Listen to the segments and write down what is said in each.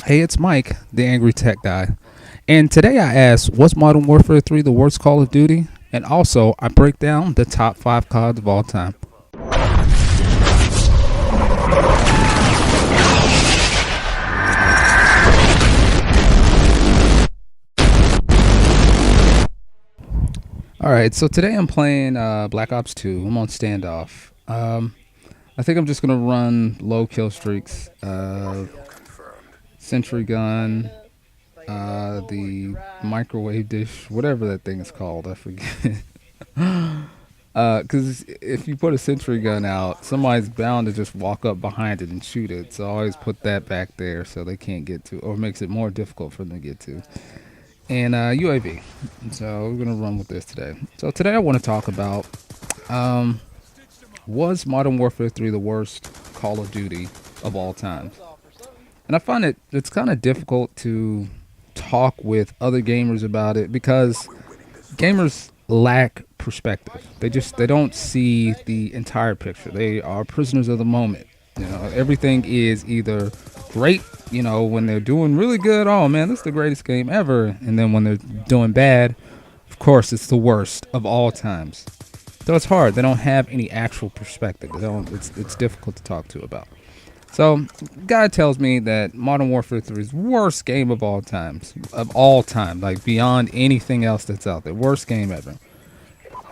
Hey, it's Mike, the Angry Tech Guy. And today I asked, was Modern Warfare 3 the worst Call of Duty? And also, I break down the top 5 CODs of all time. Alright, so today I'm playing Black Ops 2. I'm on standoff. I think I'm just going to run low kill streaks, sentry gun, the microwave dish, whatever that thing is called, I forget. Because if you put a sentry gun out, somebody's bound to just walk up behind it and shoot it. So I always put that back there so they can't get to, or makes it more difficult for them to get to. And UAV. So we're gonna run with this today. So today I want to talk about was Modern Warfare 3 the worst Call of Duty of all time? And I find it's kind of difficult to talk with other gamers about it because gamers lack perspective. They don't see the entire picture. They are prisoners of the moment. You know, everything is either great, you know, when they're doing really good, oh man, this is the greatest game ever. And then when they're doing bad, of course, it's the worst of all times. So it's hard. They don't have any actual perspective. It's difficult to talk to about. So, guy tells me that Modern Warfare 3's worst game of all times. Of all time. Like, beyond anything else that's out there. Worst game ever.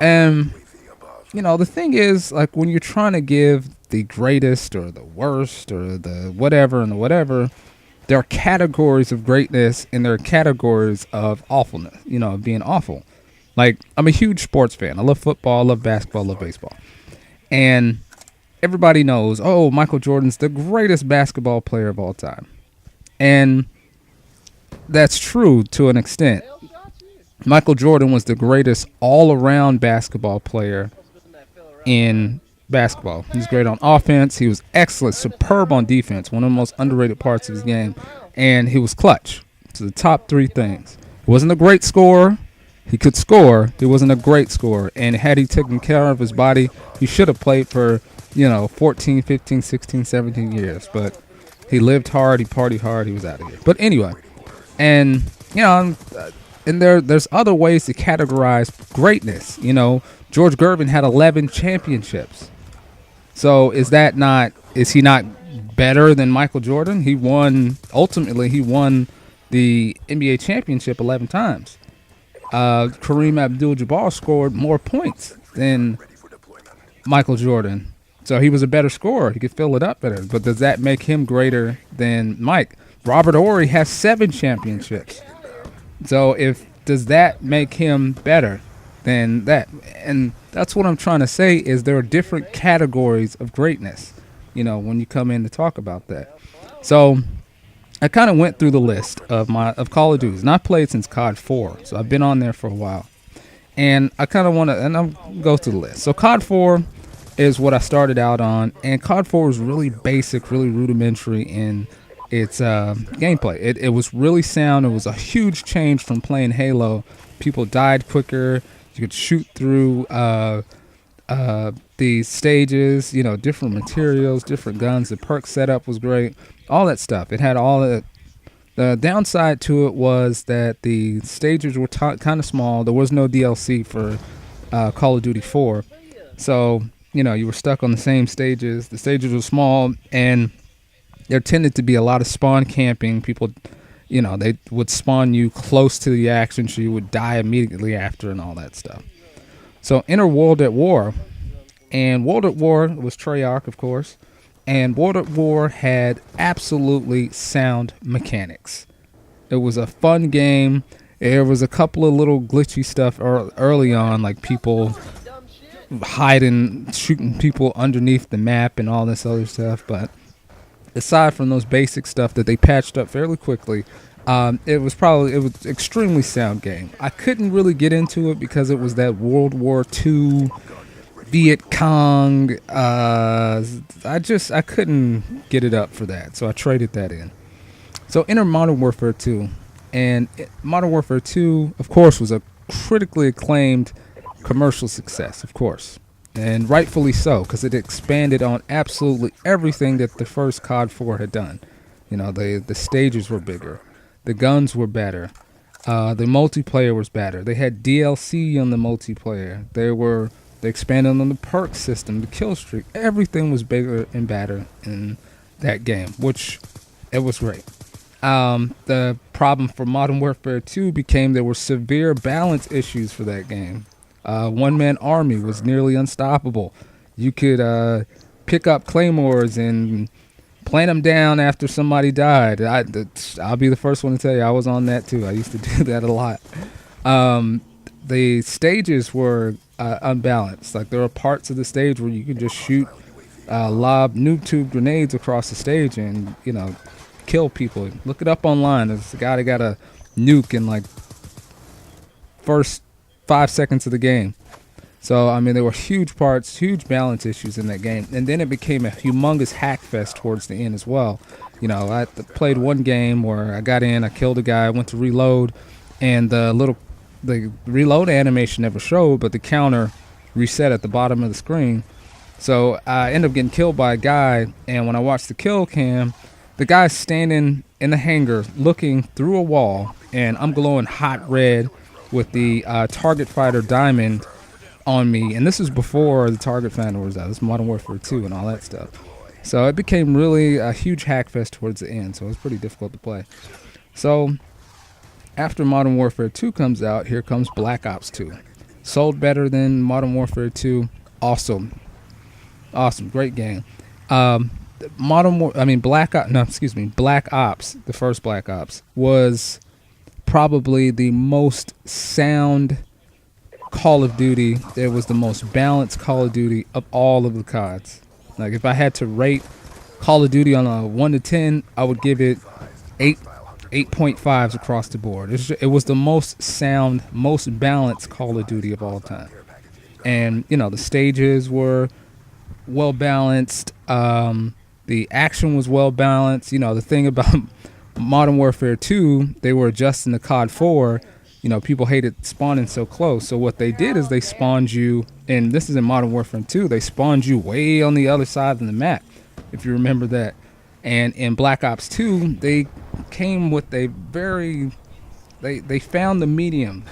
And, you know, the thing is, like, when you're trying to give the greatest or the worst or the whatever and the whatever, there are categories of greatness and there are categories of awfulness. You know, of being awful. Like, I'm a huge sports fan. I love football, I love basketball, I love baseball. And everybody knows, oh, Michael Jordan's the greatest basketball player of all time. And that's true to an extent. Michael Jordan was the greatest all-around basketball player in basketball. He's great on offense. He was excellent, superb on defense, one of the most underrated parts of his game. And he was clutch. So the top three things. He wasn't a great scorer. He could score. He wasn't a great scorer. And had he taken care of his body, he should have played for, 14, 15, 16, 17 years. But he lived hard. He partied hard. He was out of here. But anyway, and, and there's other ways to categorize greatness. George Gervin had 11 championships. So is he not better than Michael Jordan? Ultimately, he won the NBA championship 11 times. Kareem Abdul-Jabbar scored more points than Michael Jordan. So he was a better scorer. He could fill it up better. But does that make him greater than Mike? Robert Horry has 7 championships. So does that make him better than that? And that's what I'm trying to say is there are different categories of greatness, when you come in to talk about that. So I kind of went through the list of Call of Duty, and I've played since COD 4, so I've been on there for a while. And I kind of want to, and I'll go through the list. So COD 4 is what I started out on, and COD 4 was really basic, really rudimentary in its gameplay. It was really sound. It was a huge change from playing Halo. People died quicker. You could shoot through the stages, different materials, different guns. The perk setup was great. All that stuff. It had all that. The downside to it was that the stages were kind of small. There was no DLC for Call of Duty 4. So, you were stuck on the same stages. The stages were small, and there tended to be a lot of spawn camping. People, they would spawn you close to the action, so you would die immediately after and all that stuff. So enter World at War. And World at War was Treyarch, of course. And World at War had absolutely sound mechanics. It was a fun game. There was a couple of little glitchy stuff early on, like people hiding, shooting people underneath the map and all this other stuff. But aside from those basic stuff that they patched up fairly quickly, it was extremely sound game. I couldn't really get into it because it was that World War II Viet Cong. I couldn't get it up for that, so I traded that in. So enter Modern Warfare 2, and Modern Warfare 2, of course, was a critically acclaimed commercial success, of course, and rightfully so, because it expanded on absolutely everything that the first COD 4 had done. You know, the stages were bigger, the guns were better, the multiplayer was better. They had DLC on the multiplayer. They expanded on the perk system, the kill streak. Everything was bigger and better in that game, which it was great. The problem for Modern Warfare 2 became there were severe balance issues for that game. One man army was nearly unstoppable. You could pick up claymores and plant them down after somebody died. I'll be the first one to tell you, I was on that too. I used to do that a lot. The stages were unbalanced. Like there were parts of the stage where you could just shoot lob noob tube grenades across the stage and, you know, kill people. Look it up online. There's a guy that got a nuke in like first 5 seconds of the game. So, I mean, there were huge parts, huge balance issues in that game. And then it became a humongous hack fest towards the end as well. You know, I played one game where I got in, I killed a guy, I went to reload, and the reload animation never showed, but the counter reset at the bottom of the screen. So I ended up getting killed by a guy, and when I watched the kill cam, the guy's standing in the hangar looking through a wall, and I'm glowing hot red with the target fighter diamond on me, and this is before the target finder was out. This is Modern Warfare 2 and all that stuff. So it became really a huge hack fest towards the end, so it was pretty difficult to play. So after Modern Warfare 2 comes out, here comes Black Ops 2. Sold better than Modern Warfare 2. Awesome, great game. Black Ops, the first Black Ops, was probably the most sound Call of Duty. It was the most balanced Call of Duty of all of the CODs. Like if I had to rate Call of Duty on a 1 to 10, I would give it 8.5s across the board. It was the most sound, most balanced Call of Duty of all time. And, you know, the stages were well balanced. The action was well balanced. You know, the thing about Modern Warfare 2, they were adjusting the COD 4. You know, people hated spawning so close. So what they did is they spawned you, and this is in Modern Warfare 2, they spawned you way on the other side of the map, if you remember that. And in Black Ops 2, they came with a they found the medium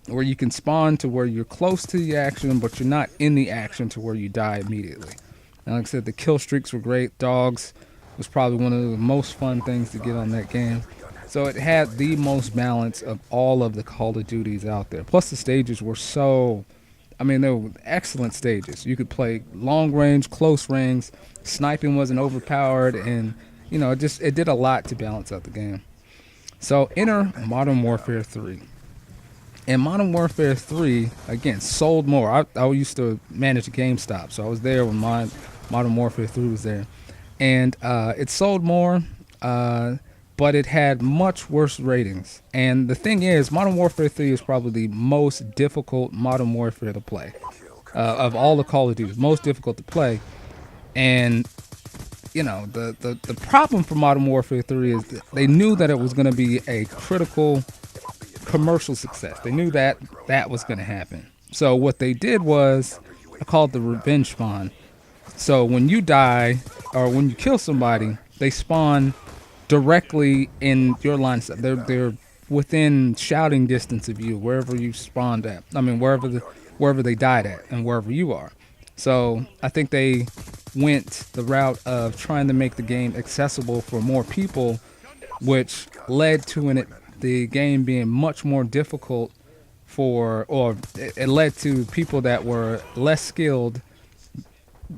where you can spawn to where you're close to the action, but you're not in the action to where you die immediately. And like I said, the kill streaks were great. Dogs was probably one of the most fun things to get on that game. So it had the most balance of all of the Call of Duties out there. Plus the stages were they were excellent stages. You could play long range, close range. Sniping wasn't overpowered, and, you know, it did a lot to balance out the game. So enter Modern Warfare 3. And Modern Warfare 3, again, sold more. I used to manage a GameStop, so I was there when Modern Warfare 3 was there. And it sold more, but it had much worse ratings. And the thing is, Modern Warfare 3 is probably the most difficult Modern Warfare to play. Of all the Call of Duty, most difficult to play. And, you know, the problem for Modern Warfare 3 is they knew that it was going to be a critical commercial success. They knew that was going to happen. So what they did was, I call it the revenge spawn. So when you die, or when you kill somebody, they spawn directly in your line of sight. They're within shouting distance of you, wherever you spawned at. I mean, wherever they died at, and wherever you are. So I think they went the route of trying to make the game accessible for more people, which led to the game being much more difficult it led to people that were less skilled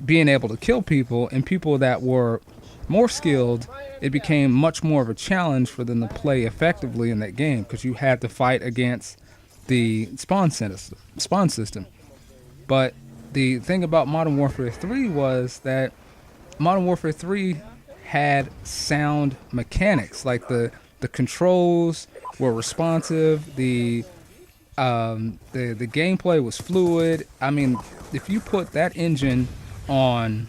being able to kill people, and people that were more skilled, it became much more of a challenge for them to play effectively in that game, because you had to fight against the spawn system. But the thing about Modern Warfare 3 was that Modern Warfare 3 had sound mechanics. Like the controls were responsive, the gameplay was fluid. I mean, if you put that engine on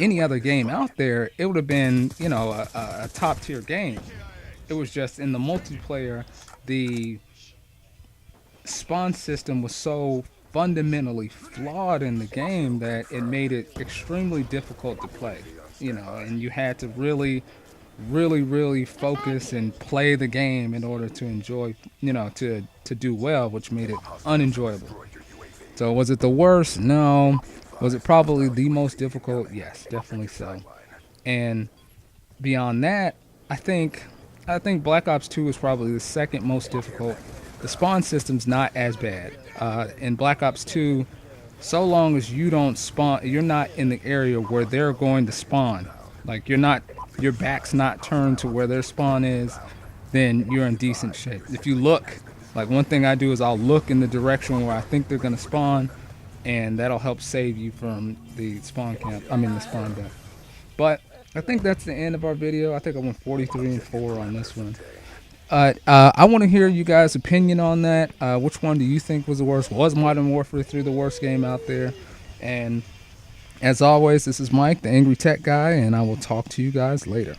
any other game out there, it would have been, you know, a top tier game. It was just in the multiplayer, the spawn system was so fundamentally flawed in the game that it made it extremely difficult to play, you know, and you had to really really focus and play the game in order to enjoy, to do well, which made it unenjoyable. So was it the worst? No. Was it probably the most difficult? Yes, definitely so. And beyond that, I think I think Black Ops 2 is probably the second most difficult. The spawn system's not as bad. In Black Ops 2, so long as you don't spawn, you're not in the area where they're going to spawn. Like your back's not turned to where their spawn is, then you're in decent shape. If you look, like one thing I do is I'll look in the direction where I think they're gonna spawn, and that'll help save you from the spawn camp. I mean the spawn death. But I think that's the end of our video. I think I went 43 and 4 on this one. I want to hear you guys' opinion on that. Which one do you think was the worst? Was Modern Warfare 3 the worst game out there? And as always, this is Mike, the Angry Tech Guy, and I will talk to you guys later.